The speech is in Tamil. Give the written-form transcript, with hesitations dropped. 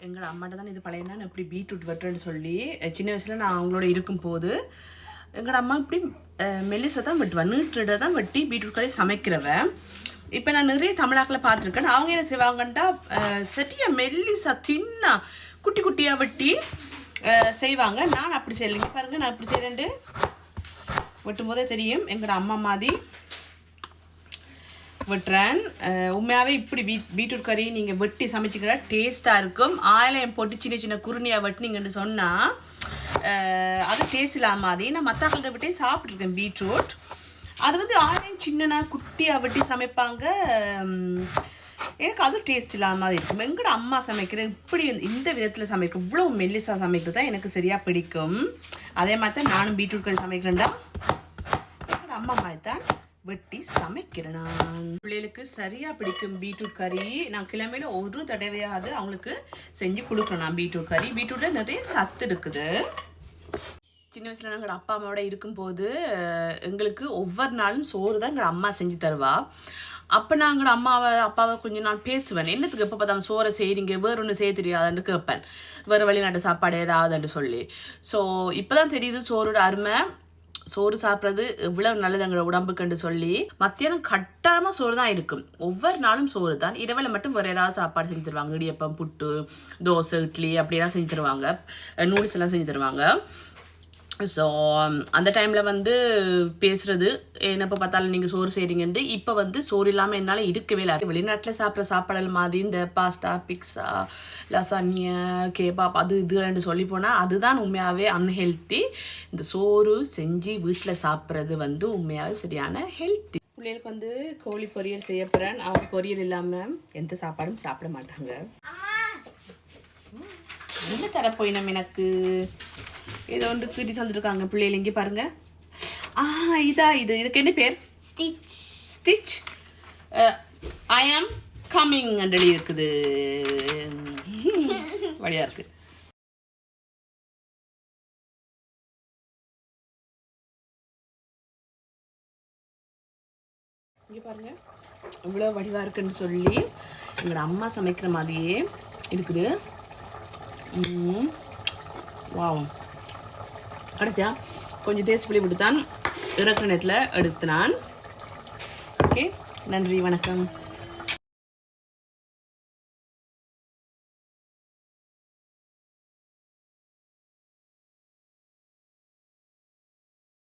எங்கள் அம்மாட்ட தான் இது பழைய நான் எப்படி பீட்ரூட் வெட்டுறேன்னு சொல்லி சின்ன வயசில் நான் அவங்களோட இருக்கும்போது எங்களோட அம்மா இப்படி மெல்லிசை தான் வெட்டுவேன், நீட்டுட தான் வெட்டி பீட்ரூட் கறி சமைக்கிறவன். இப்போ நான் நிறைய தமிழாக்களை பார்த்துருக்கேன். அவங்க என்ன செய்வாங்கன்ட்டா சரியா மெல்லிசா தின்னா குட்டி குட்டியாக வெட்டி செய்வாங்க. நான் அப்படி செய்யலைங்க. பாருங்கள் நான் இப்படி செய்கிறேன்ட்டு வெட்டும் போதே தெரியும் எங்களோட அம்மா மாதிரி வெட்டுறேன். உண்மையாகவே இப்படி பீட்ரூட் கறி நீங்கள் வெட்டி சமைச்சிக்கிற டேஸ்ட்டாக இருக்கும். ஆயிலையும் போட்டு சின்ன சின்ன குருணியாக வெட்டினீங்கன்னு சொன்னால் அது டேஸ்ட் இல்லாத மாதிரி. நான் மற்ற விட்டே சாப்பிட்ருக்கேன் பீட்ரூட். அது வந்து ஆயிலையும் சின்னனா குட்டியாக வெட்டி சமைப்பாங்க. எனக்கு அது டேஸ்ட் இல்லாத மாதிரி இருக்கும். எங்களோட அம்மா சமைக்கிற இப்படி இந்த விதத்தில் சமைக்கிற இவ்வளோ மெல்லிசாக சமைக்கிறது தான் எனக்கு சரியாக பிடிக்கும். அதே மாதிரி தான் நானும் பீட்ரூட் கறி சமைக்கிறேன்டா எங்களோட அம்மா மாதிரி தான் வெட்டி சமைக்கிறேன். நான் பிள்ளைகளுக்கு சரியாக பிடிக்கும் பீட்ரூட் கறி. நான் கிழமையில் ஒரு தடவையாவது அவங்களுக்கு செஞ்சு கொடுக்குறேன். நான் பீட்ரூட் கறி பீட்ரூட்டில் நிறைய சத்து இருக்குது. சின்ன வயசில் நாங்கள் அப்பா அம்மாவோட இருக்கும்போது எங்களுக்கு ஒவ்வொரு நாளும் சோறு தான் எங்கள் அம்மா செஞ்சு தருவா. அப்போ நாங்கள் அப்பாவை கொஞ்சம் நான் பேசுவேன், என்னத்துக்கு எப்போ பார்த்தாலும் சோறை செய்கிறீங்க, வேறு ஒன்று செய்ய தெரியாதுன்னு கேட்பேன், வேறு வெளிநாட்டு சாப்பாடு ஏதாவதுன்னு சொல்லி. ஸோ இப்போ தான் தெரியுது சோறோட அருமை, சோறு சாப்பிட்றது இவ்வளோ நல்லது எங்களோட உடம்புக்குன்னு சொல்லி. மத்தியானம் கட்டாயமாக சோறு தான் இருக்கும், ஒவ்வொரு நாளும் சோறு தான். இரவில் மட்டும் வேறு ஏதாவது சாப்பாடு செஞ்சு தருவாங்க, இடியப்பம், புட்டு, தோசை, இட்லி அப்படியெல்லாம் செஞ்சு தருவாங்க, நூடுல்ஸ் எல்லாம் செஞ்சு தருவாங்க. ஸோ அந்த டைமில் வந்து பேசுகிறது என்னப்போ பார்த்தாலும் நீங்கள் சோறு செய்கிறீங்கன்ட்டு. இப்போ வந்து சோறு இல்லாமல் என்னால் இருக்கவே இல்லை. வெளிநாட்டில் சாப்பிட்ற சாப்பாடல் மாதிரி இந்த பாஸ்தா, பிக்ஸா, லசானியா, கேபாப் அது இதுன்னு சொல்லி போனால் அதுதான் உண்மையாகவே அன்ஹெல்த்தி. இந்த சோறு செஞ்சு வீட்டில் சாப்பிட்றது வந்து உண்மையாகவே சரியான ஹெல்த்தி. பிள்ளைகளுக்கு வந்து கோழி பொரியல் செய்ய போகிறேன். அவங்க பொரியல் இல்லாமல் எந்த சாப்பாடும் சாப்பிட மாட்டாங்க. என்ன தரப்போயினம் எனக்கு ஏதோ ஒன்று கிட்டி தந்துருக்காங்க பிள்ளைகள். இங்கே பாருங்க. இதுக்கு என்ன பேர்? ஸ்டிச். ஐ ஆம் கம்மிங் அண்டலி இருக்குது. வழியா இருக்கு. இங்கே பாருங்க இவ்வளோ வடிவாக இருக்குன்னு சொல்லி எங்களோட அம்மா சமைக்கிற மாதிரியே இருக்குது. வாவ், கடைசியா கொஞ்சம் தேசிப்புளி விட்டு தான் இறக்குற நேரத்தில் எடுத்து நான். ஓகே, நன்றி, வணக்கம்.